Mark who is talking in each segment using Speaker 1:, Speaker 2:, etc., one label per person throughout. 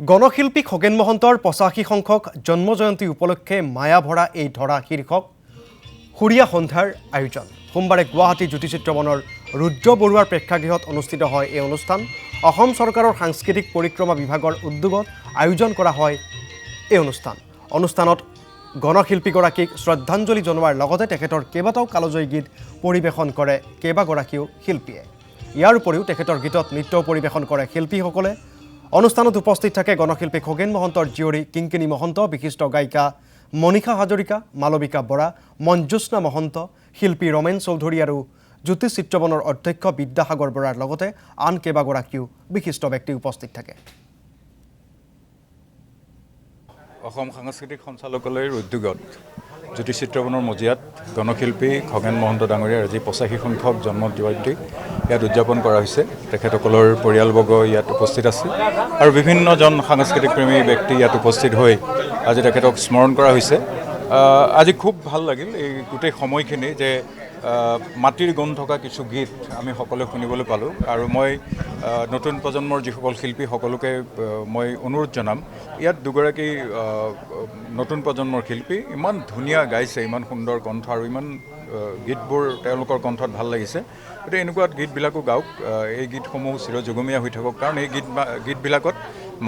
Speaker 1: গণশিল্পী খগেন মহন্তৰ ৮৫ সংখ্যক জন্ম জয়ন্তী উপলক্ষে মায়া ভৰা এই ধৰা শীৰ্ষক সুৰীয়া সন্ধ্যাৰ আয়োজন সোমবাৰে গুৱাহাটী জ্যোতিচিত্ৰবনৰ ৰুদ্ৰ বৰুৱাৰ প্ৰেক্ষাগৃহত অনুষ্ঠিত হয়। এই অনুষ্ঠান অসম চৰকাৰৰ সাংস্কৃতিক পৰিক্ৰমা বিভাগৰ উদ্যোগত আয়োজন কৰা হয়। এই অনুষ্ঠানত গণশিল্পীগৰাকীক শ্ৰদ্ধাঞ্জলি জনোৱাৰ লগতে তেখেতৰ কেইবাটাও কালজয়ী গীত পৰিৱেশন কৰে কেইবাগৰাকীও শিল্পীয়ে। ইয়াৰ উপৰিও তেখেতৰ গীতত নৃত্য পৰিৱেশন কৰে শিল্পীসকলে। অনুষ্ঠানত উপস্থিত থাকে গণশিল্পী খগেন মহন্তৰ জীয়ৰী কিংকিনী মহন্ত, বিশিষ্ট গায়িকা মণিষা হাজৰিকা, মালবিকা বৰা, মঞ্জুস্না মহন্ত, শিল্পী ৰমেন চৌধুৰী আৰু জ্যোতিচিত্ৰবনৰ অধ্যক্ষ বিদ্যাসাগৰ বৰাৰ লগতে আন কেইবাগৰাকীও বিশিষ্ট ব্যক্তি উপস্থিত থাকে।
Speaker 2: অসম সাংস্কৃতিক সঞ্চালকালয়ৰ উদ্যোগত জ্যোতিচিত্ৰবনৰ মজিয়াত গণশিল্পী খগেন মহন্ত ডাঙৰীয়াৰ আজি ৮৫ সংখ্যক জন্ম জয়ন্তী ইয়াত উদযাপন কৰা হৈছে। তেখেতসকলৰ পৰিয়ালবৰ্গ ইয়াত উপস্থিত আছে আৰু বিভিন্নজন সাংস্কৃতিক প্ৰেমী ব্যক্তি ইয়াত উপস্থিত হৈ আজি তেখেতক স্মৰণ কৰা হৈছে। আজি খুব ভাল লাগিল এই গোটেই সময়খিনি যে মাটিৰ গুণ থকা কিছু গীত আমি সকলোৱে শুনিবলৈ পালোঁ আৰু মই নতুন প্ৰজন্মৰ যিসকল শিল্পী সকলোকে মই অনুৰোধ জনাম, ইয়াত দুগৰাকী নতুন প্ৰজন্মৰ শিল্পী ইমান ধুনীয়া গাইছে, ইমান সুন্দৰ কণ্ঠ আৰু ইমান গীতবোৰ তেওঁলোকৰ কণ্ঠত ভাল লাগিছে। গতিকে এনেকুৱা গীতবিলাকো গাওক, এই গীতসমূহ চিৰযুগমীয়া হৈ থাকক, কাৰণ এই গীতবিলাকত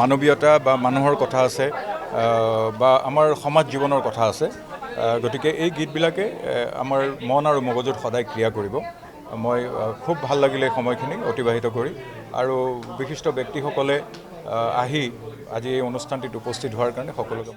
Speaker 2: মানৱীয়তা বা মানুহৰ কথা আছে বা আমাৰ সমাজ জীৱনৰ কথা আছে। গতিকে এই গীতবিলাকে আমাৰ মন আৰু মগজুত সদায় ক্ৰিয়া কৰিব। মই খুব ভাল লাগিলে এই সময়খিনি অতিবাহিত কৰি আৰু বিশিষ্ট ব্যক্তিসকলে আহি আজি এই অনুষ্ঠানটিত উপস্থিত হোৱাৰ কাৰণে সকলোকে